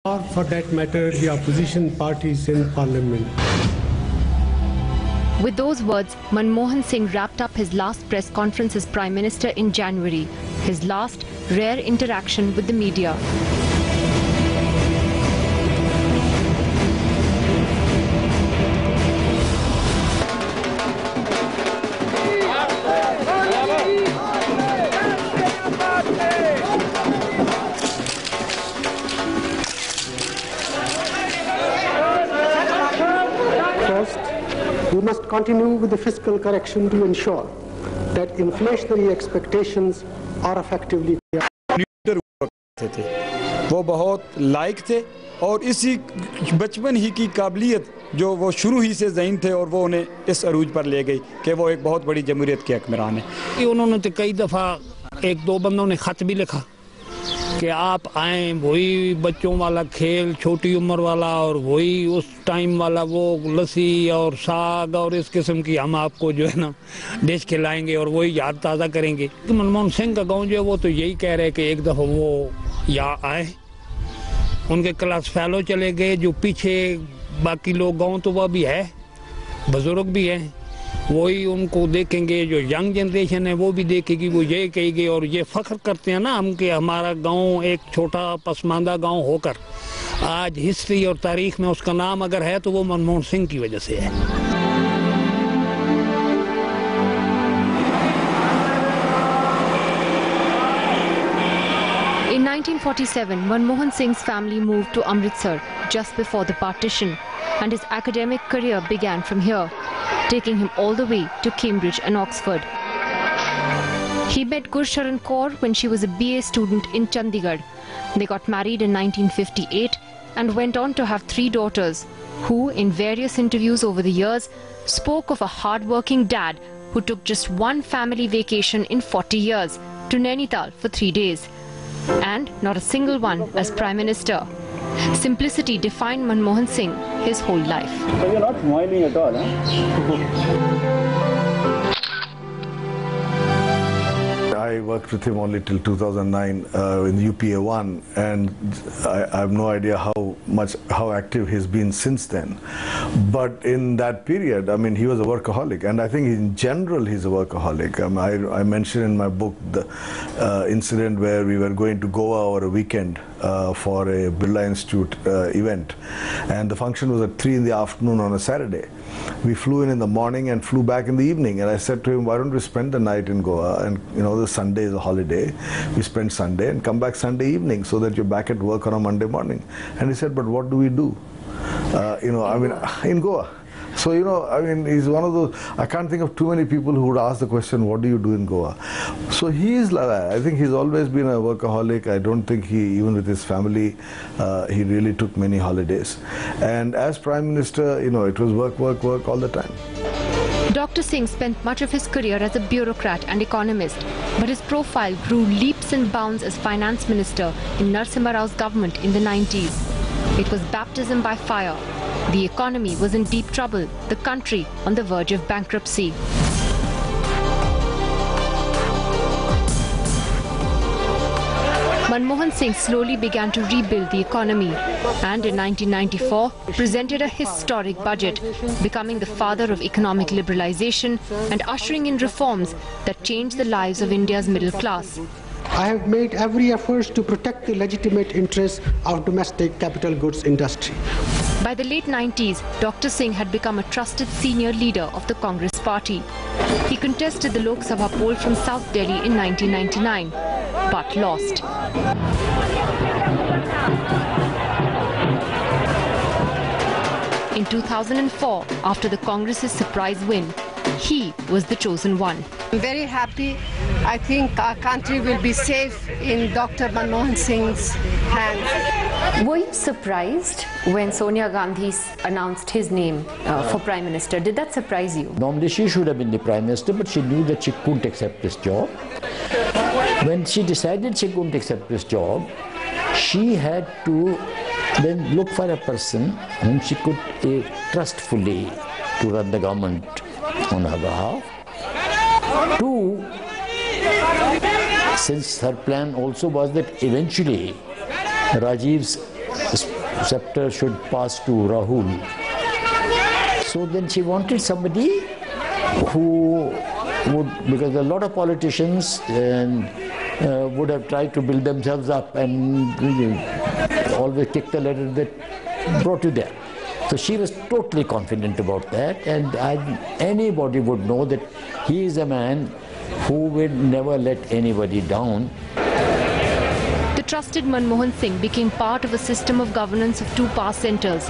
or for that matter the opposition parties in parliament. With those words, Manmohan Singh wrapped up his last press conference as Prime Minister in January, his last rare interaction with the media. We must continue with the fiscal correction to ensure that inflationary expectations are effectively थे वो बहुत लायक थे और इसी बचपन ही की काबिलियत जो वो शुरू ही से ज़हीन थे और वो उन्हें इस अरूज पर ले गई कि वो एक बहुत बड़ी जमहूरियत के हकमरान हैं। उन्होंने तो कई दफ़ा एक दो बंदों ने ख़त भी लिखा कि आप आएँ, वही बच्चों वाला खेल छोटी उम्र वाला और वही उस टाइम वाला वो लस्सी और साग और इस किस्म की हम आपको जो है ना डिश खिलाएंगे और वही याद ताज़ा करेंगे। मनमोहन सिंह का गाँव जो है वो तो यही कह रहे कि एक दफ़ा वो यहाँ आए, उनके क्लास फेलो चले गए, जो पीछे बाकी लोग गाँव तो वह भी है, बुजुर्ग भी हैं, वही उनको देखेंगे, जो यंग जनरेशन है वो भी देखेगी, वो ये कहेगी और ये फ़ख्र करते हैं ना हम कि हमारा गांव एक छोटा पसमानदा गांव होकर आज हिस्ट्री और तारीख में उसका नाम अगर है तो वो मनमोहन सिंह की वजह से है। In 1947, Manmohan Singh's family moved to Amritsar just before the partition, and his academic career began from here, taking him all the way to Cambridge and Oxford. He met Gurcharan Kaur when she was a BA student in Chandigarh. They got married in 1958 and went on to have 3 daughters, who, in various interviews over the years, spoke of a hard-working dad who took just one family vacation in 40 years to Nainital for 3 days, and not a single one as Prime Minister. Simplicity defined Manmohan Singh his whole life. So you're not smiling at all, huh? I worked with him only till 2009 in UPA1, and I have no idea how active he's been since then. But in that period, I mean, he was a workaholic, and I think in general he's a workaholic. I mentioned in my book the incident where we were going to Goa over a weekend for a Birla Institute event, and the function was at 3 in the afternoon on a Saturday. We flew in the morning and flew back in the evening, and I said to him, why don't we spend the night in Goa, and you know, the Sunday is a holiday, we spend Sunday and come back Sunday evening so that you're back at work on a Monday morning. And he said, but what do we do? You know, I mean, in Goa. So, you know, I mean, he's one of those, I can't think of too many people who would ask the question, what do you do in Goa? So he is like that. I think he's always been a workaholic. I don't think he, even with his family, he really took many holidays. And as Prime Minister, you know, it was work, work, work all the time. Dr. Singh spent much of his career as a bureaucrat and economist, but his profile grew leaps and bounds as finance minister in Narasimha Rao's government in the 90s. It was baptism by fire. The economy was in deep trouble, the country on the verge of bankruptcy. Manmohan Singh slowly began to rebuild the economy, and in 1994 presented a historic budget, becoming the father of economic liberalization and ushering in reforms that changed the lives of India's middle class. I have made every effort to protect the legitimate interests of domestic capital goods industry. By the late 90s, Dr. Singh had become a trusted senior leader of the Congress party. He contested the Lok Sabha poll from South Delhi in 1999, but lost. In 2004, after the Congress's surprise win, he was the chosen one. I'm very happy. I think our country will be safe in Dr. Manmohan Singh's hands. Were you surprised when Sonia Gandhi announced his name for Prime Minister? Did that surprise you? Normally she should have been the Prime Minister, but she knew that she couldn't accept this job. When she decided she couldn't accept this job, she had to then look for a person whom she could trustfully to run the government on her behalf. 2, since her plan also was that eventually Rajiv's scepter should pass to Rahul. So then she wanted somebody who would, because a lot of politicians would have tried to build themselves up and always take the letter that brought you there. So she was totally confident about that, and anybody would know that he is a man who will never let anybody down. The trusted Manmohan Singh became part of a system of governance of two power centres,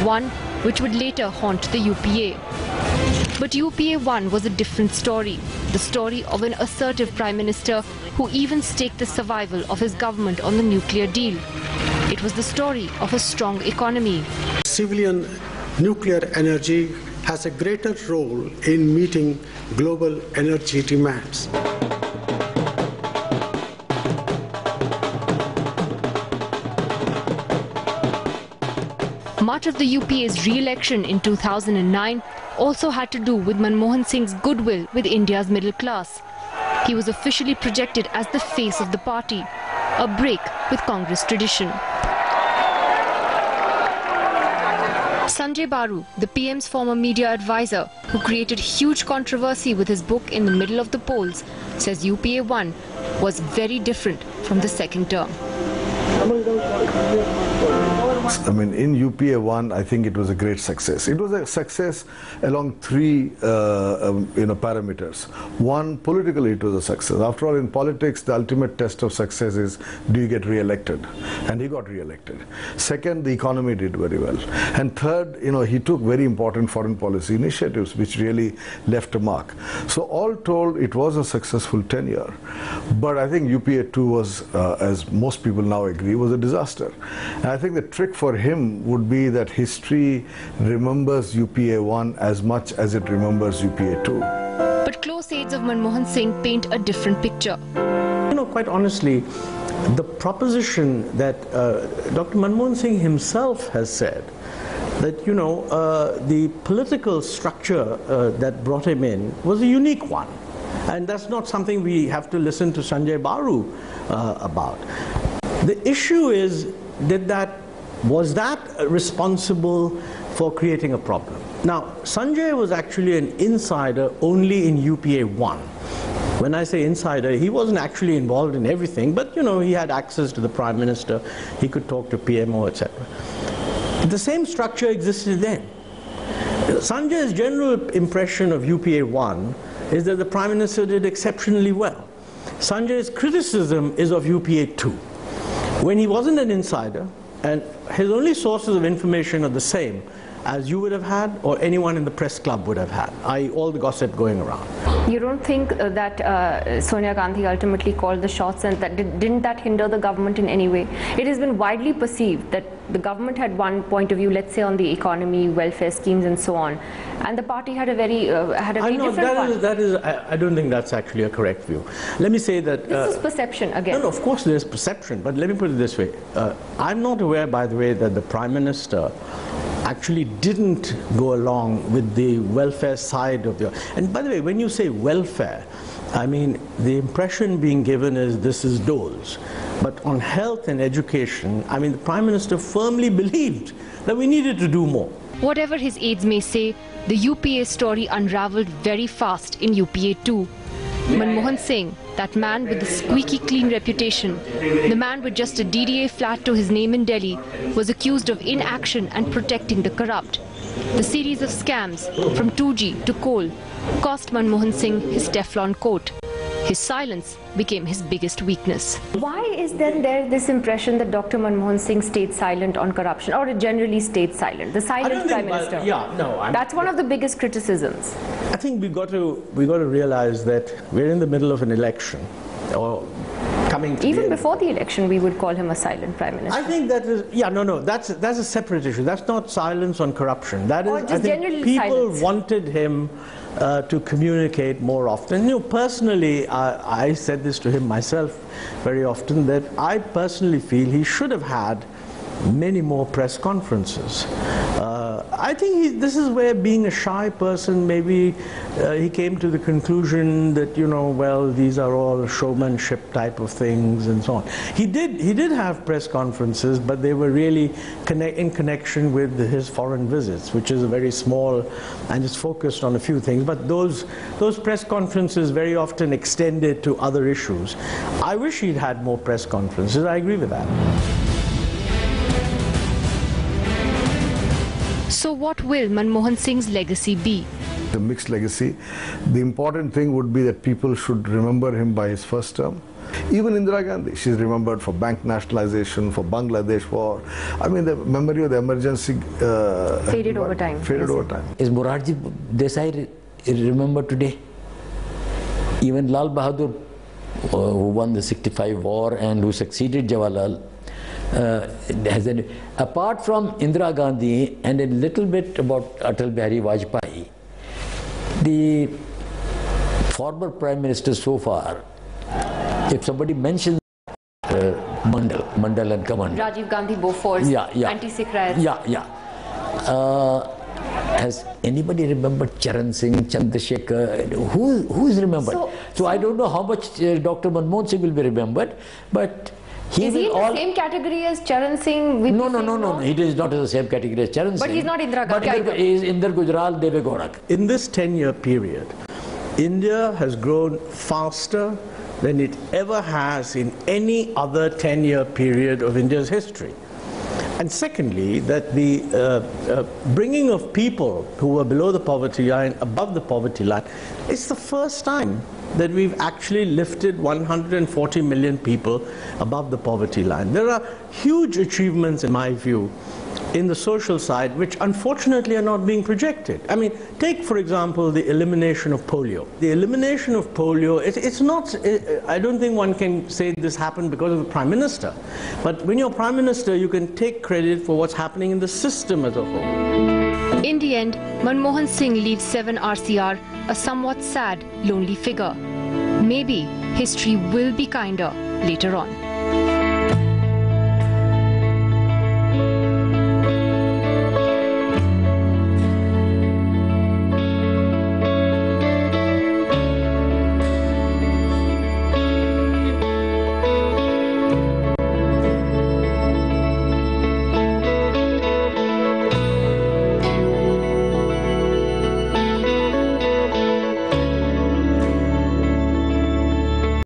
one which would later haunt the UPA. But UPA-1 was a different story, the story of an assertive Prime Minister who even staked the survival of his government on the nuclear deal. It was the story of a strong economy. Civilian nuclear energy has a greater role in meeting global energy demands. Much of the UPA's re-election in 2009 also had to do with Manmohan Singh's goodwill with India's middle class. He was officially projected as the face of the party, a break with Congress tradition. Sanjay Baru, the PM's former media advisor, who created huge controversy with his book In the Middle of the Polls, says UPA-1 was very different from the second term. I mean, in UPA-1, I think it was a great success. It was a success along three parameters. One, politically it was a success. After all, in politics, the ultimate test of success is, do you get re-elected? And he got re-elected. Second, the economy did very well. And third, he took very important foreign policy initiatives which really left a mark. So all told, it was a successful tenure. But I think UPA-2 was, as most people now agree, was a disaster. And I think the trick for him would be that history remembers UPA-1 as much as it remembers UPA-2. But close aides of Manmohan Singh paint a different picture. Quite honestly, the proposition that Dr. Manmohan Singh himself has said, that the political structure that brought him in was a unique one. And that's not something we have to listen to Sanjay Baru about. The issue is, was that responsible for creating a problem? Now, Sanjay was actually an insider only in UPA-1. When I say insider, he wasn't actually involved in everything, but he had access to the Prime Minister, he could talk to PMO, etc. The same structure existed then. Sanjay's general impression of UPA-1 is that the Prime Minister did exceptionally well. Sanjay's criticism is of UPA-2. When he wasn't an insider, and his only sources of information are the same as you would have had or anyone in the press club would have had, i.e. all the gossip going around. You don't think that Sonia Gandhi ultimately called the shots, and that didn't that hinder the government in any way? It has been widely perceived that the government had one point of view, let's say on the economy, welfare schemes and so on, and the party had a very different one. I don't think that's actually a correct view. Let me say that... This is perception again. No, of course there's perception, but let me put it this way. I'm not aware, by the way, that the Prime Minister actually didn't go along with the welfare side of the... And by the way, when you say welfare, I mean, the impression being given is this is doles. But on health and education, I mean, the Prime Minister firmly believed that we needed to do more. Whatever his aides may say, the UPA story unravelled very fast in UPA-2. Manmohan Singh, that man with the squeaky clean reputation, the man with just a DDA flat to his name in Delhi, was accused of inaction and protecting the corrupt. The series of scams, from 2G to coal, cost Manmohan Singh his Teflon coat. His silence became his biggest weakness. Why is then there this impression that Dr. Manmohan Singh stayed silent on corruption, or generally stayed silent? The silent Prime Minister. That's one of the biggest criticisms. I think we got to realize that we're in the middle of an election, or coming to even before the election, we would call him a silent Prime Minister. I think that is that's a separate issue. That's not silence on corruption. That is, or just I think generally people silence. wanted him to communicate more often. Personally, I said this to him myself very often, that I personally feel he should have had many more press conferences. I think this is where, being a shy person, maybe he came to the conclusion that, you know, well, these are all showmanship type of things and so on. He did have press conferences, but they were really in connection with his foreign visits, which is a very small and just focused on a few things. But those press conferences very often extended to other issues. I wish he'd had more press conferences. I agree with that. So what will Manmohan Singh's legacy be? A mixed legacy. The important thing would be that people should remember him by his first term. Even Indira Gandhi, she's remembered for bank nationalization, for Bangladesh war. I mean, the memory of the emergency faded over time. Faded over time. Is Morarji Desai remembered today? Even Lal Bahadur, who won the 65 war and who succeeded Jawaharlal, apart from Indira Gandhi and a little bit about Atal Bihari Vajpayee, the former Prime Minister so far, if somebody mentions Mandal and Kaman, Rajiv Gandhi, Bofors, anti-Sikh riots. Has anybody remembered Charan Singh, Chandrasekhar? Who is remembered? So I don't know how much Dr. Manmohan Singh will be remembered, but is he in the same category as Charan Singh? No. He is not in the same category as Charan Singh. But he's not Indira Gandhi. But he is Inder Gujral, Deve Gaudak. In this 10-year period, India has grown faster than it ever has in any other 10-year period of India's history. And secondly, that the bringing of people who were below the poverty line above the poverty line, it's the first time that we've actually lifted 140 million people above the poverty line. There are huge achievements, in my view, in the social side, which unfortunately are not being projected. I mean, take for example the elimination of polio. The elimination of polio, it's not, I don't think one can say this happened because of the Prime Minister. But when you're Prime Minister, you can take credit for what's happening in the system as a whole. In the end, Manmohan Singh leaves 7 RCR a somewhat sad, lonely figure. Maybe history will be kinder later on.